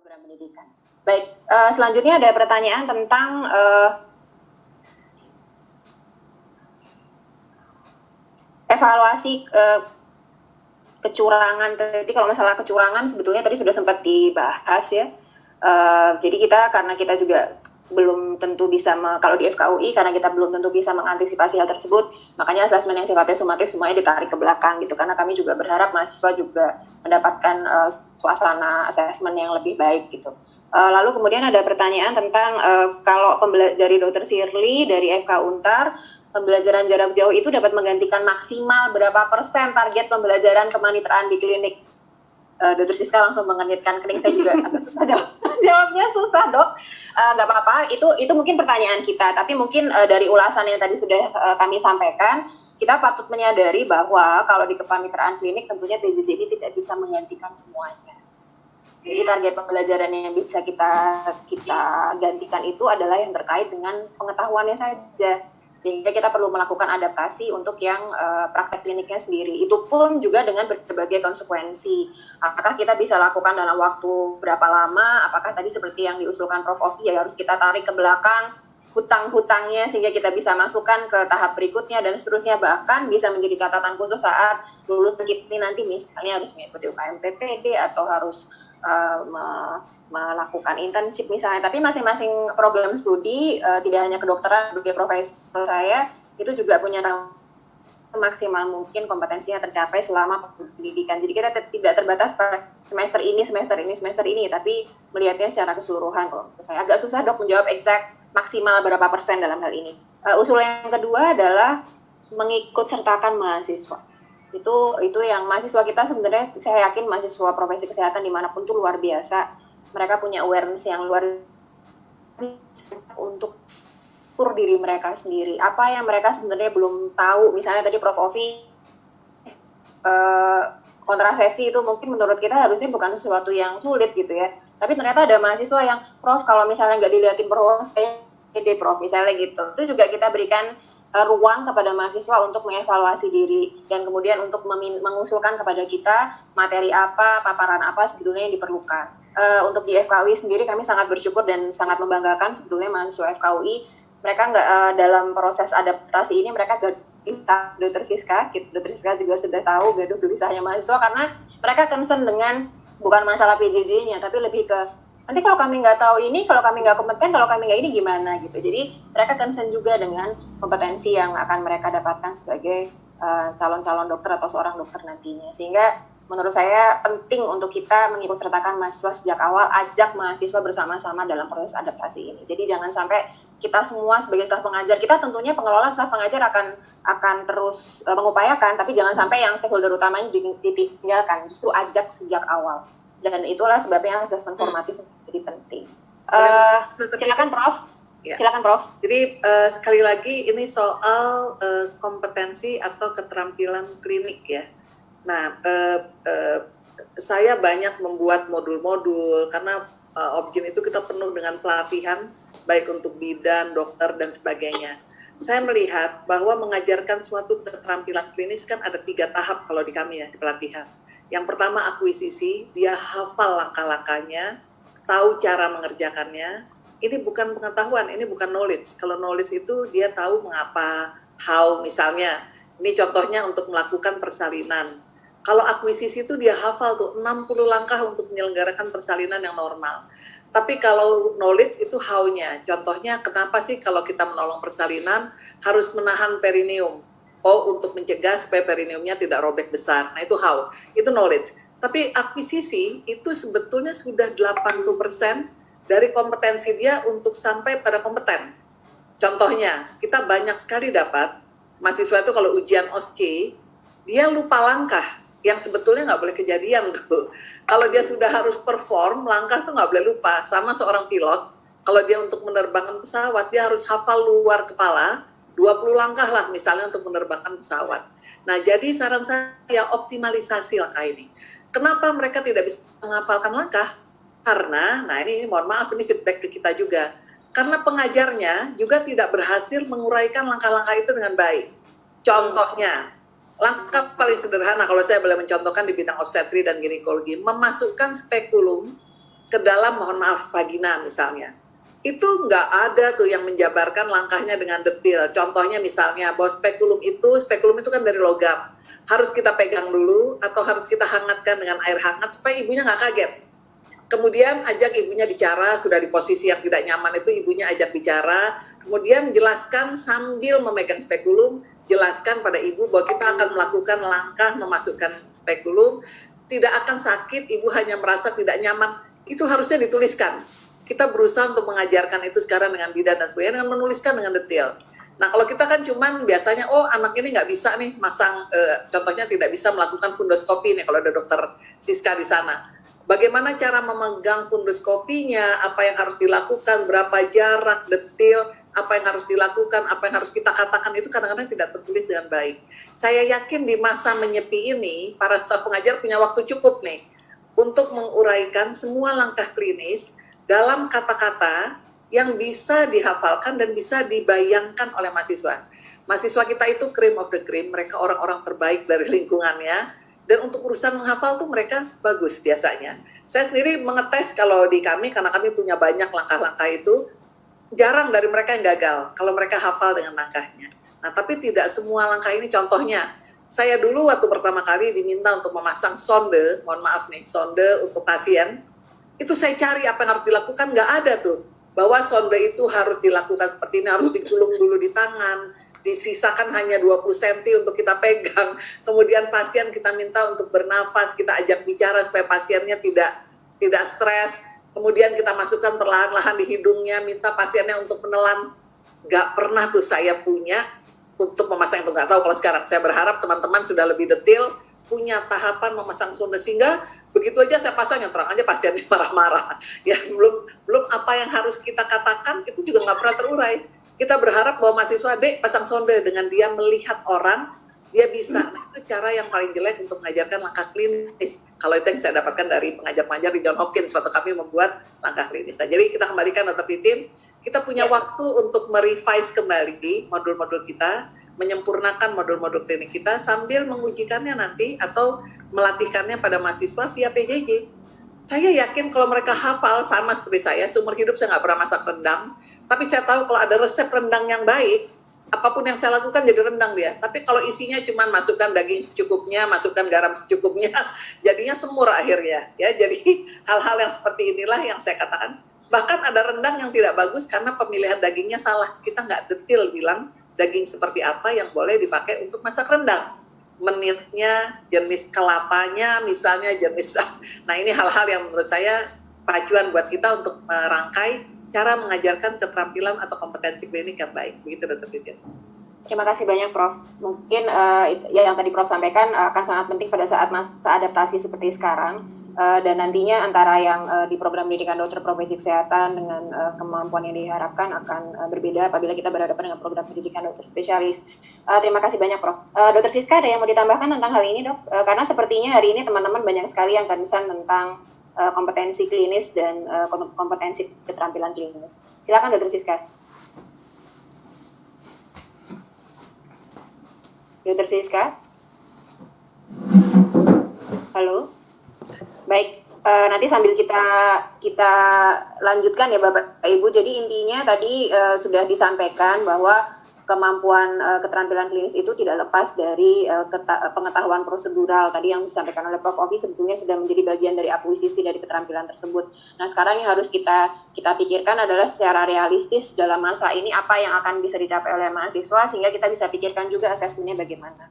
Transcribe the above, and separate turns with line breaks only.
program pendidikan. Baik, selanjutnya ada pertanyaan tentang evaluasi kecurangan. Tadi kalau masalah kecurangan sebetulnya tadi sudah sempat dibahas ya. Jadi karena kita juga belum tentu bisa kalau di FKUI karena kita belum tentu bisa mengantisipasi hal tersebut, makanya asesmen yang sifatnya sumatif semuanya ditarik ke belakang gitu, karena kami juga berharap mahasiswa juga mendapatkan suasana asesmen yang lebih baik gitu. Lalu kemudian ada pertanyaan tentang kalau dari Dr. Shirley dari FK Untar, pembelajaran jarak jauh itu dapat menggantikan maksimal berapa persen target pembelajaran kemanitraan di klinik? Dr. Siska langsung mengenitkan kening, saya juga agak susah jawabnya susah dok. Nggak apa-apa, itu mungkin pertanyaan kita, tapi mungkin dari ulasan yang tadi sudah kami sampaikan, kita patut menyadari bahwa kalau di kepanitraan klinik tentunya PJJ ini tidak bisa menggantikan semuanya. Jadi target pembelajaran yang bisa kita gantikan itu adalah yang terkait dengan pengetahuannya saja. Sehingga kita perlu melakukan adaptasi untuk yang praktek kliniknya sendiri. Itu pun juga dengan berbagai konsekuensi. Apakah kita bisa lakukan dalam waktu berapa lama? Apakah tadi seperti yang diusulkan Prof. Ovi ya harus kita tarik ke belakang hutang-hutangnya sehingga kita bisa masukkan ke tahap berikutnya dan seterusnya. Bahkan bisa menjadi catatan khusus saat lulus ini nanti misalnya harus mengikuti UKM PPD atau harus melakukan internship misalnya, tapi masing-masing program studi tidak hanya kedokteran, sebagai profesor saya itu juga punya maksimal mungkin kompetensinya tercapai selama pendidikan. Jadi kita tidak terbatas pada semester ini, tapi melihatnya secara keseluruhan. Kalau saya agak susah dok menjawab exact maksimal berapa persen dalam hal ini. Usul yang kedua adalah mengikut sertakan mahasiswa. Itu yang mahasiswa kita sebenarnya saya yakin mahasiswa profesi kesehatan dimanapun itu luar biasa. Mereka punya awareness yang luar biasa untuk diri mereka sendiri. Apa yang mereka sebenarnya belum tahu. Misalnya tadi Prof. Ovi, kontrasepsi itu mungkin menurut kita harusnya bukan sesuatu yang sulit gitu ya. Tapi ternyata ada mahasiswa yang, Prof, kalau misalnya nggak dilihatin Prof, Prof, misalnya gitu. Itu juga kita berikan ruang kepada mahasiswa untuk mengevaluasi diri dan kemudian untuk mengusulkan kepada kita materi apa, paparan apa sebetulnya yang diperlukan. Untuk di FKUI sendiri kami sangat bersyukur dan sangat membanggakan sebetulnya mahasiswa FKUI, mereka nggak dalam proses adaptasi ini mereka kita Dr. Siska juga sudah tahu gaduh gelisahnya mahasiswa karena mereka concern dengan bukan masalah PJJ-nya tapi lebih ke nanti kalau kami nggak tahu ini, kalau kami nggak kompeten, kalau kami nggak ini gimana gitu. Jadi mereka concern juga dengan kompetensi yang akan mereka dapatkan sebagai calon-calon dokter atau seorang dokter nantinya. Sehingga menurut saya penting untuk kita mengikut sertakan mahasiswa sejak awal, ajak mahasiswa bersama-sama dalam proses adaptasi ini. Jadi jangan sampai kita semua sebagai staf pengajar, kita tentunya pengelola staf pengajar akan terus mengupayakan, tapi jangan sampai yang stakeholder utamanya ditinggalkan, justru ajak sejak awal. Dan itulah sebabnya asesmen formatif jadi penting. Silakan Prof.
Ya.
Silakan Prof.
Jadi sekali lagi ini soal kompetensi atau keterampilan klinik ya. Nah, saya banyak membuat modul-modul karena Objin itu kita penuh dengan pelatihan baik untuk bidan, dokter dan sebagainya. Saya melihat bahwa mengajarkan suatu keterampilan klinis kan ada 3 tahap kalau di kami ya di pelatihan. Yang pertama akuisisi, dia hafal langkah-langkahnya, tahu cara mengerjakannya. Ini bukan pengetahuan, ini bukan knowledge. Kalau knowledge itu dia tahu mengapa, how misalnya. Ini contohnya untuk melakukan persalinan. Kalau akuisisi itu dia hafal tuh 60 langkah untuk menyelenggarakan persalinan yang normal. Tapi kalau knowledge itu how-nya. Contohnya kenapa sih kalau kita menolong persalinan harus menahan perineum? Oh, untuk mencegah supaya perineumnya tidak robek besar. Nah, itu how. Itu knowledge. Tapi akuisisi itu sebetulnya sudah 80% dari kompetensi dia untuk sampai pada kompeten. Contohnya, kita banyak sekali dapat mahasiswa itu kalau ujian OSCE, dia lupa langkah yang sebetulnya nggak boleh kejadian tuh. Kalau dia sudah harus perform, langkah tuh nggak boleh lupa. Sama seorang pilot, kalau dia untuk menerbangkan pesawat, dia harus hafal luar kepala, 20 langkah lah misalnya untuk menerbangkan pesawat. Nah, jadi saran saya optimalisasi langkah ini. Kenapa mereka tidak bisa menghafalkan langkah? Karena, nah ini mohon maaf ini feedback ke kita juga. Karena pengajarnya juga tidak berhasil menguraikan langkah-langkah itu dengan baik. Contohnya, langkah paling sederhana kalau saya boleh mencontohkan di bidang obstetri dan ginekologi, memasukkan spekulum ke dalam, mohon maaf, vagina misalnya. Itu nggak ada tuh yang menjabarkan langkahnya dengan detail. Contohnya misalnya bahwa spekulum itu kan dari logam. Harus kita pegang dulu atau harus kita hangatkan dengan air hangat supaya ibunya nggak kaget. Kemudian ajak ibunya bicara, sudah di posisi yang tidak nyaman itu ibunya ajak bicara, kemudian jelaskan sambil memegang spekulum, jelaskan pada ibu bahwa kita akan melakukan langkah memasukkan spekulum, tidak akan sakit, ibu hanya merasa tidak nyaman, itu harusnya dituliskan. Kita berusaha untuk mengajarkan itu sekarang dengan bidan dan sebagainya, dengan menuliskan dengan detail. Nah kalau kita kan cuman biasanya, oh anak ini nggak bisa nih masang, contohnya tidak bisa melakukan fundoskopi nih kalau ada dokter Siska di sana. Bagaimana cara memegang fundoskopinya, apa yang harus dilakukan, berapa jarak, detail, apa yang harus dilakukan, apa yang harus kita katakan, itu kadang-kadang tidak tertulis dengan baik. Saya yakin di masa menyepi ini, para staf pengajar punya waktu cukup nih, untuk menguraikan semua langkah klinis dalam kata-kata yang bisa dihafalkan dan bisa dibayangkan oleh mahasiswa. Mahasiswa kita itu cream of the cream, mereka orang-orang terbaik dari lingkungannya, dan untuk urusan menghafal tuh mereka bagus biasanya. Saya sendiri mengetes kalau di kami, karena kami punya banyak langkah-langkah itu, jarang dari mereka yang gagal kalau mereka hafal dengan langkahnya. Nah, tapi tidak semua langkah ini, contohnya, saya dulu waktu pertama kali diminta untuk memasang sonde, mohon maaf nih, sonde untuk pasien, itu saya cari apa yang harus dilakukan, nggak ada tuh. Bahwa sonde itu harus dilakukan seperti ini, harus digulung dulu di tangan, disisakan hanya 20 cm untuk kita pegang, kemudian pasien kita minta untuk bernafas, kita ajak bicara supaya pasiennya tidak stres, kemudian kita masukkan perlahan-lahan di hidungnya, minta pasiennya untuk menelan. Gak pernah tuh saya punya untuk memasang itu, nggak tahu kalau sekarang. Saya berharap teman-teman sudah lebih detail, punya tahapan memasang sonde, sehingga begitu aja saya pasang yang terang aja pasiennya marah-marah. Ya belum apa yang harus kita katakan itu juga nggak pernah terurai. Kita berharap bahwa mahasiswa, dek pasang sonde, dengan dia melihat orang, dia bisa. Nah, itu cara yang paling jelek untuk mengajarkan langkah klinis. Kalau itu yang saya dapatkan dari pengajar-pengajar di John Hopkins waktu kami membuat langkah klinis. Nah, jadi kita kembalikan Dr. Titin, kita punya waktu untuk merevise kembali modul-modul kita, menyempurnakan modul-modul klinik kita sambil mengujikannya nanti atau melatihkannya pada mahasiswa via PJJ. Saya yakin kalau mereka hafal sama seperti saya, seumur hidup saya nggak pernah masak rendang, tapi saya tahu kalau ada resep rendang yang baik, apapun yang saya lakukan jadi rendang dia. Tapi kalau isinya cuma masukkan daging secukupnya, masukkan garam secukupnya, jadinya semur akhirnya. Ya, jadi hal-hal yang seperti inilah yang saya katakan. Bahkan ada rendang yang tidak bagus karena pemilihan dagingnya salah. Kita nggak detail bilang daging seperti apa yang boleh dipakai untuk masak rendang. Menitnya, jenis kelapanya, misalnya jenis. Nah ini hal-hal yang menurut saya pacuan buat kita untuk merangkai cara mengajarkan keterampilan atau kompetensi klinik yang baik. Begitu Dr. Titin.
Terima kasih banyak Prof. Mungkin ya yang tadi Prof sampaikan akan sangat penting pada saat masa adaptasi seperti sekarang, dan nantinya antara yang di program pendidikan dokter profesi kesehatan dengan kemampuan yang diharapkan akan berbeda apabila kita berhadapan dengan program pendidikan dokter spesialis. Terima kasih banyak Prof. Dr. Siska, ada yang mau ditambahkan tentang hal ini Dok? Karena sepertinya hari ini teman-teman banyak sekali yang concern tentang kompetensi klinis dan kompetensi keterampilan klinis. Silakan Dr. Siska. Dr. Siska? Halo? Baik, nanti sambil kita lanjutkan ya Bapak Ibu. Jadi intinya tadi sudah disampaikan bahwa kemampuan keterampilan klinis itu tidak lepas dari pengetahuan prosedural tadi yang disampaikan oleh Prof. Ovi, sebetulnya sudah menjadi bagian dari akuisisi dari keterampilan tersebut. Nah sekarang yang harus kita pikirkan adalah secara realistis dalam masa ini apa yang akan bisa dicapai oleh mahasiswa sehingga kita bisa pikirkan juga asesmennya bagaimana.